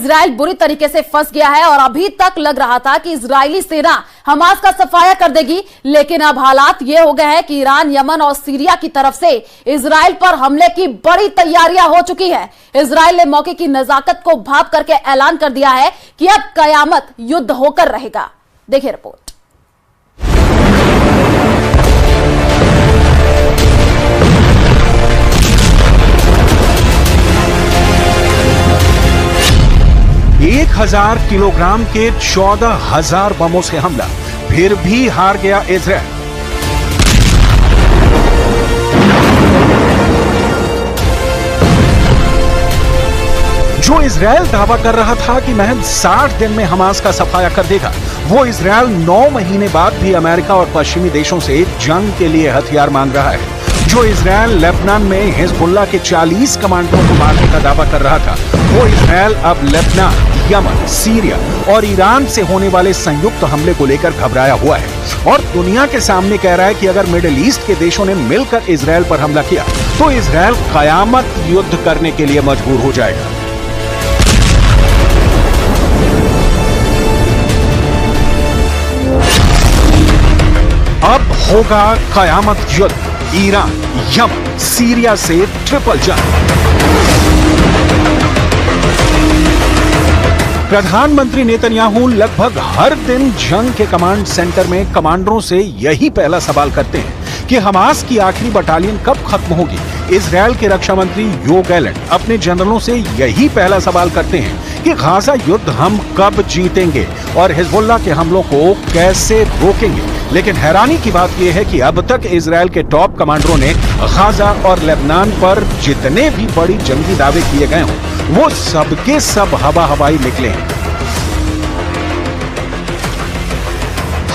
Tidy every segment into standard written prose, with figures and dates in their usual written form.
Israel बुरी तरीके से फंस गया है और अभी तक लग रहा था कि इजरायली सेना हमास का सफाया कर देगी, लेकिन अब हालात ये हो गए हैं कि ईरान, यमन और सीरिया की तरफ से इजराइल पर हमले की बड़ी तैयारियां हो चुकी है। इजराइल ने मौके की नजाकत को भाप करके ऐलान कर दिया है कि अब कयामत युद्ध होकर रहेगा। देखिए रिपोर्ट। एक 1000 किलोग्राम के 14,000 बमों से हमला, फिर भी हार गया इजराइल। जो इजराइल दावा कर रहा था कि महज 60 दिन में हमास का सफाया कर देगा, वो इजराइल 9 महीने बाद भी अमेरिका और पश्चिमी देशों से जंग के लिए हथियार मांग रहा है। जो इजराइल लेबनान में हिजबुल्लाह के 40 कमांडरों को मारने का दावा कर रहा था, वो इजराइल अब लेबनान, यमन, सीरिया और ईरान से होने वाले संयुक्त हमले को लेकर घबराया हुआ है और दुनिया के सामने कह रहा है कि अगर मिडिल ईस्ट के देशों ने मिलकर इजराइल पर हमला किया तो इजराइल कयामत युद्ध करने के लिए मजबूर हो जाएगा। अब होगा कयामत युद्ध, ईरान, यमन, सीरिया से ट्रिपल जंग। प्रधानमंत्री नेतन्याहू लगभग हर दिन जंग के कमांड सेंटर में कमांडरों से यही पहला सवाल करते हैं कि हमास की आखिरी बटालियन कब खत्म होगी। इजराइल के रक्षा मंत्री योव गैलेंट अपने जनरलों से यही पहला सवाल करते हैं कि गाजा युद्ध हम कब जीतेंगे और हिजबुल्लाह के हमलों को कैसे रोकेंगे। लेकिन हैरानी की बात यह है कि अब तक इजराइल के टॉप कमांडरों ने गाजा और लेबनान पर जितने भी बड़ी जंगी दावे किए गए हों, वो सबके सब हवाई निकले हैं।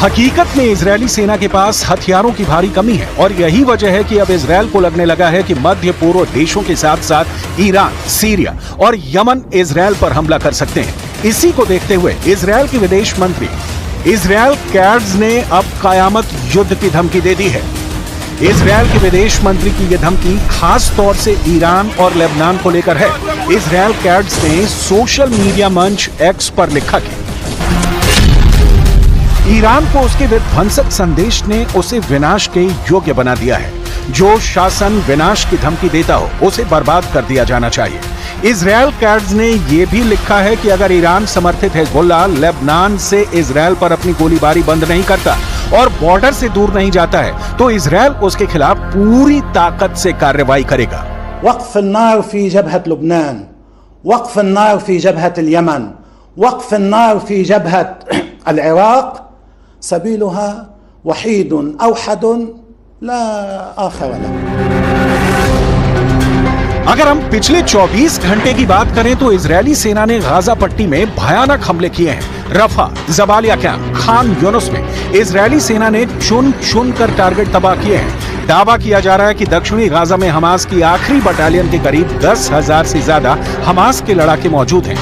हकीकत में इजरायली सेना के पास हथियारों की भारी कमी है और यही वजह है कि अब इजराइल को लगने लगा है कि मध्य पूर्व देशों के साथ साथ ईरान, सीरिया और यमन इजराइल पर हमला कर सकते हैं। इसी को देखते हुए इजराइल के विदेश मंत्री इजराइल कैट्ज ने अब कयामत युद्ध की धमकी दे दी है। इजराइल के विदेश मंत्री की यह धमकी खास तौर से ईरान और लेबनान को लेकर है। इजराइल कैट्ज ने सोशल मीडिया मंच एक्स पर लिखा कि ईरान को उसके विध्वंसक संदेश ने उसे विनाश के योग्य बना दिया है। जो शासन विनाश की धमकी देता हो उसे बर्बाद कर दिया जाना चाहिए। इजराइल कैट्ज ने यह भी लिखा है कि अगर ईरान समर्थित हिजबुल्लाह लेबनान से इजराइल पर अपनी गोलीबारी बंद नहीं करता और बॉर्डर से दूर नहीं जाता है तो इजराइल उसके खिलाफ पूरी ताकत से कार्रवाई करेगा। वक़्फ़ अन्नार फी जबहत लुबनान, वक़्फ़ अन्नार फी जबहत यमन, वक़्फ़ अन्नार फी जबहत अल-इराक़, सबीलुहा वहीदुन अवहदुन ला आखिर लह। अगर हम पिछले 24 घंटे की बात करें तो इजरायली सेना ने गाजा पट्टी में भयानक हमले किए हैं। रफा, जबालिया कैंप, खान यूनुस में इजरायली सेना ने चुन कर टारगेट तबाह किए हैं। दावा किया जा रहा है कि दक्षिणी गाजा में हमास की आखिरी बटालियन के करीब 10,000 से ज्यादा हमास के लड़ाके मौजूद हैं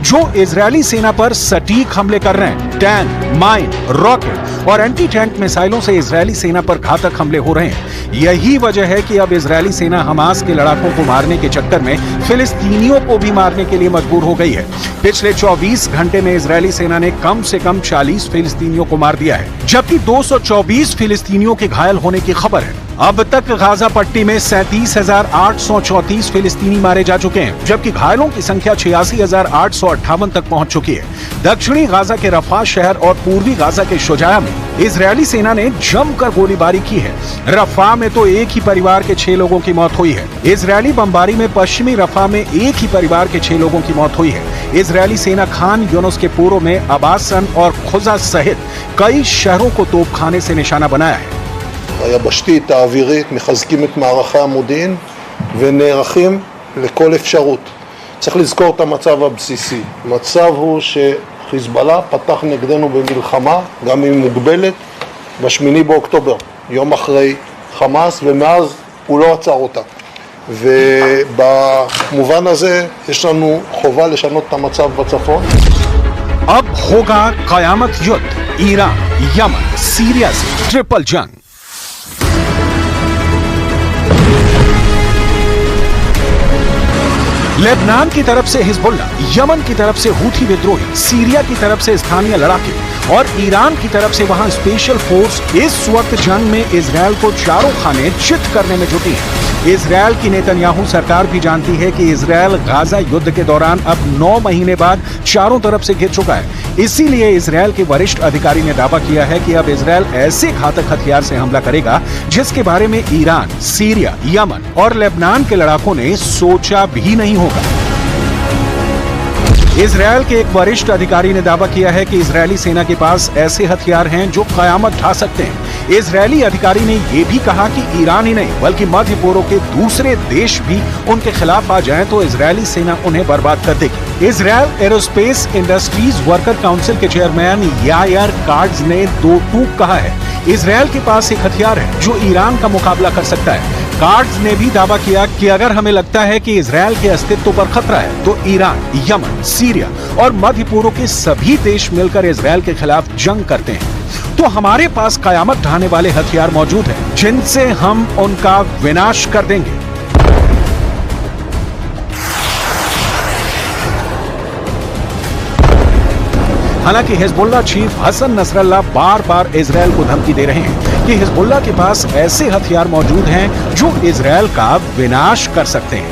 जो इजरायली सेना पर सटीक हमले कर रहे हैं। टैंक, माइन, रॉकेट और एंटी टैंक मिसाइलों से इजरायली सेना पर घातक हमले हो रहे हैं। यही वजह है कि अब इजरायली सेना हमास के लड़ाकों को मारने के चक्कर में फिलिस्तीनियों को भी मारने के लिए मजबूर हो गई है। पिछले 24 घंटे में इजरायली सेना ने कम से कम 40 फिलिस्तीनियों को मार दिया है, जबकि 224 फिलिस्तीनियों के घायल होने की खबर है। अब तक गाजा पट्टी में 37,834 फिलिस्तीनी मारे जा चुके हैं, जबकि घायलों की संख्या 86,858 तक पहुंच चुकी है। दक्षिणी गाजा के रफा शहर और पूर्वी गाजा के शुजाया में इजरायली सेना ने जमकर गोलीबारी की है। रफा में तो एक ही परिवार के 6 लोगों की मौत हुई है। इजरायली बमबारी में पश्चिमी रफा में एक ही परिवार के 6 लोगों की मौत हुई है। इजरायली सेना खान यूनुस के पूर्व में अबासन और खुजा सहित कई शहरों को तोपखाने से निशाना बनाया है। היבשתית, האווירית, מחזקים את מערכי המודיעין ונערכים לכל אפשרות. צריך לזכור את המצב הבסיסי. המצב הוא שחיזבאללה פתח נגדנו במלחמה, גם אם מוגבלת, ב8 באוקטובר, יום אחרי חמאס, ומאז הוא לא עצר אותה. ובמובן הזה יש לנו חובה לשנות את המצב בצפון. अब होगा कयामत युद्ध, ईरान, यमन, सीरिया से ट्रिपल जंग। लेबनान की तरफ से हिजबुल्ला, यमन की तरफ से हूथी विद्रोही, सीरिया की तरफ से स्थानीय लड़ाके और ईरान की तरफ से वहां स्पेशल फोर्स इस वक्त जंग में इजरायल को चारों खाने चित करने में जुटी है। इजरायल की नेतन्याहू सरकार भी जानती है कि इजरायल गाजा युद्ध के दौरान अब 9 महीने बाद चारों तरफ से घिर चुका है। इसीलिए इजरायल के वरिष्ठ अधिकारी ने दावा किया है कि अब इजरायल ऐसे घातक हथियार से हमला करेगा जिसके बारे में ईरान, सीरिया, यमन और लेबनान के लड़ाकों ने सोचा भी नहीं होगा। इजरायल के एक वरिष्ठ अधिकारी ने दावा किया है कि इजरायली सेना के पास ऐसे हथियार हैं जो कयामत ढा सकते हैं। इजरायली अधिकारी ने यह भी कहा कि ईरान ही नहीं बल्कि मध्य पूर्व के दूसरे देश भी उनके खिलाफ आ जाएं तो इजरायली सेना उन्हें बर्बाद कर देगी। Israel aerospace industries worker council के चेयरमैन यायर कार्ड्स ने दो टूक कहा है, इजरायल के पास एक हथियार है जो ईरान का मुकाबला कर सकता है। कार्ड्स ने भी दावा किया कि अगर हमें लगता है कि इजरायल के अस्तित्व पर खतरा है तो ईरान, यमन, सीरिया और मध्य पूर्व के सभी देश मिलकर इजरायल के खिलाफ जंग करते हैं तो हमारे पास कयामत ढाने वाले हथियार मौजूद हैं जिनसे हम उनका विनाश कर देंगे। हालांकि हिजबुल्लाह चीफ हसन नसरल्लाह बार बार इजरायल को धमकी दे रहे हैं कि हिजबुल्लाह के पास ऐसे हथियार मौजूद हैं जो इजरायल का विनाश कर सकते हैं।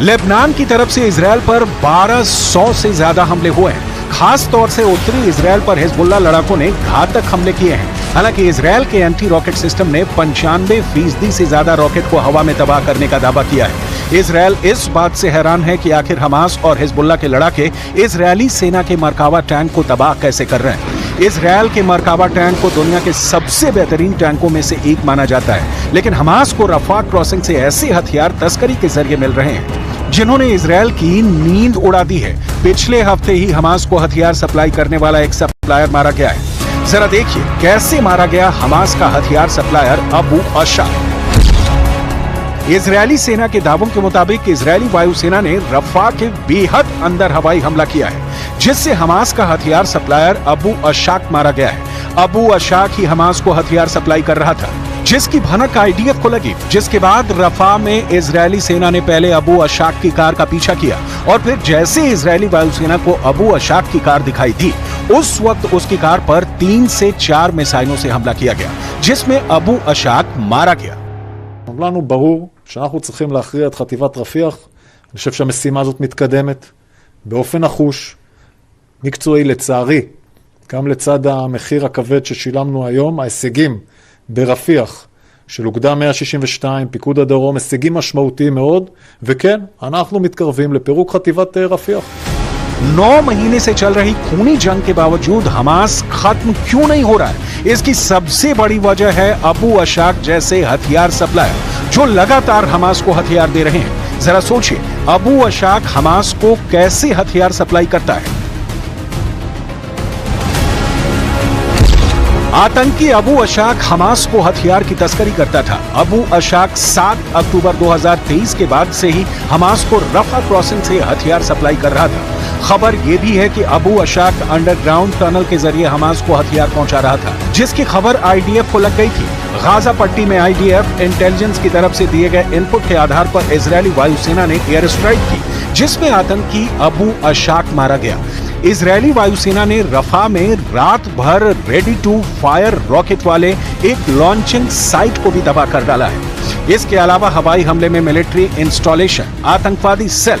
लेबनान की तरफ से इजरायल पर 1200 से ज्यादा हमले हुए हैं। खास तौर से उत्तरी इजरायल पर हिजबुल्लाह लड़ाकों ने घातक हमले किए हैं। हालांकि इजरायल के एंटी रॉकेट सिस्टम ने 95% से ज्यादा रॉकेट को हवा में तबाह करने का दावा किया है। इजरायल इस बात से हैरान है कि आखिर हमास और हिजबुल्लाह के लड़ाके इजरायली सेना के मरकावा टैंक को तबाह कैसे कर रहे हैं। इजरायल के मरकावा टैंक को दुनिया के सबसे बेहतरीन टैंकों में से एक माना जाता है, लेकिन हमास को रफा क्रॉसिंग से ऐसे हथियार तस्करी के जरिए मिल रहे हैं जिन्होंने इजरायल की नींद उड़ा दी है। पिछले हफ्ते ही हमास को हथियार सप्लाई करने वाला एक सप्लायर मारा गया है। जरा देखिए कैसे मारा गया हमास का हथियार सप्लायर अबू अशाक। इजरायली सेना के दावों के मुताबिक इजरायली वायुसेना ने रफा के बेहद अंदर हवाई हमला किया है जिससे हमास का हथियार सप्लायर अबू अशाक मारा गया है। अबू अशाक ही हमास को हथियार सप्लाई कर रहा था जिसकी भनक आईडीएफ को लगी, जिसके बाद रफा में इजरायली सेना ने पहले अबू अशाक की कार का पीछा किया और फिर जैसे इजरायली वायुसेना को अबू अशाक की कार दिखाई दी उस वक्त उसकी कार पर 3 से 4 मिसाइलों से हमला किया गया जिसमें अबू अशाक मारा गया। לנו ברור שאנחנו צריכים להכריע את חטיבת רפיח. אני חושב שהמשימה הזאת מתקדמת באופן נחוש, מקצועי לצערי, גם לצד המחיר הכבד ששילמנו היום, ההישגים ברפיח של אוגדה 162, פיקוד הדרום, הישגים משמעותיים מאוד, וכן, אנחנו מתקרבים לפירוק חטיבת רפיח. 9 महीने से चल रही खूनी जंग के बावजूद हमास खत्म क्यों नहीं हो रहा है? इसकी सबसे बड़ी वजह है अबू अशाक जैसे हथियार सप्लायर जो लगातार हमास को हथियार दे रहे हैं। जरा सोचिए, अबू अशाक हमास को कैसे हथियार सप्लाई करता है। आतंकी अबू अशाक हमास को हथियार की तस्करी करता था। अबू अशाक 7 अक्टूबर 2023 के बाद से ही हमास को रफा क्रॉसिंग से हथियार सप्लाई कर रहा था। खबर यह भी है कि अबू अशाक अंडरग्राउंड टनल के जरिए हमास को हथियार पहुंचा रहा था, जिसकी खबर आईडीएफ को लग गई थी। गाजा पट्टी में आईडीएफ इंटेलिजेंस की तरफ से दिए गए इनपुट के आधार पर इजरायली वायुसेना ने एयर स्ट्राइक की जिसमें आतंकी अबू अशाक मारा गया। इजरायली वायुसेना ने रफा में रात भर रेडी टू फायर रॉकेट वाले एक लॉन्चिंग साइट को भी तबाह कर डाला है। इसके अलावा हवाई हमले में मिलिट्री इंस्टॉलेशन, आतंकवादी सेल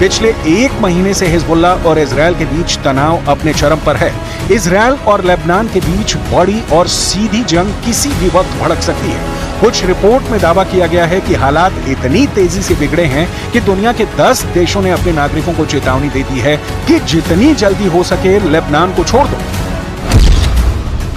पिछले एक महीने से हिजबुल्ला और इजराइल के बीच तनाव अपने चरम पर है। इजराइल और लेबनान के बीच बड़ी और सीधी जंग किसी भी वक्त भड़क सकती है। कुछ रिपोर्ट में दावा किया गया है कि हालात इतनी तेजी से बिगड़े हैं कि दुनिया के 10 देशों ने अपने नागरिकों को चेतावनी दे दी है कि जितनी जल्दी हो सके लेबनान को छोड़ दो।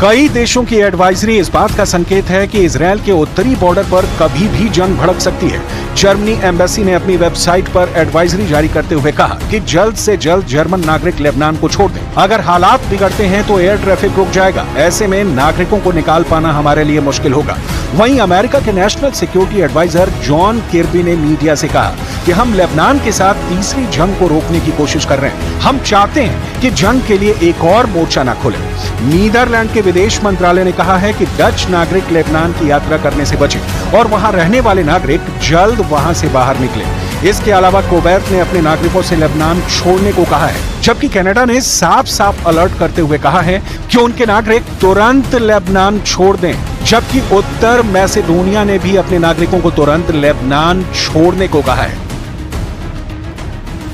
कई देशों की एडवाइजरी इस बात का संकेत है कि इजराइल के उत्तरी बॉर्डर पर कभी भी जंग भड़क सकती है। जर्मनी एम्बेसी ने अपनी वेबसाइट पर एडवाइजरी जारी करते हुए कहा कि जल्द से जल्द जर्मन नागरिक लेबनान को छोड़ दें। अगर हालात बिगड़ते हैं तो एयर ट्रैफिक रुक जाएगा। ऐसे में नागरिकों को निकाल पाना हमारे लिए मुश्किल होगा। वहीं अमेरिका के national security adviser John Kirby ने मीडिया से कहा कि हम लेबनान के साथ तीसरी जंग को रोकने की कोशिश कर रहे हैं। हम चाहते हैं कि जंग के लिए एक और मोर्चा न खुले। नीदरलैंड के विदेश मंत्रालय ने कहा है कि डच नागरिक लेबनान की यात्रा करने से बचें और वहां रहने वाले नागरिक जल्द वहां से बाहर निकले। इसके अलावा कोबैत ने अपने नागरिकों से लेबनान छोड़ने को कहा है, जबकि कनाडा ने साफ साफ अलर्ट करते हुए कहा है कि उनके नागरिक तुरंत लेबनान छोड़ दें। जबकि उत्तर मैसेडोनिया ने भी अपने नागरिकों को तुरंत लेबनान छोड़ने को कहा है।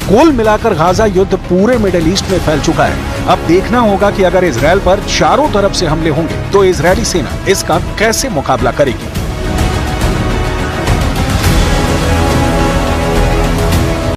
कुल मिलाकर गाजा युद्ध पूरे मिडिल ईस्ट में फैल चुका है। अब देखना होगा कि अगर इजराइल पर चारों तरफ से हमले होंगे तो इजरायली सेना इसका कैसे मुकाबला करेगी।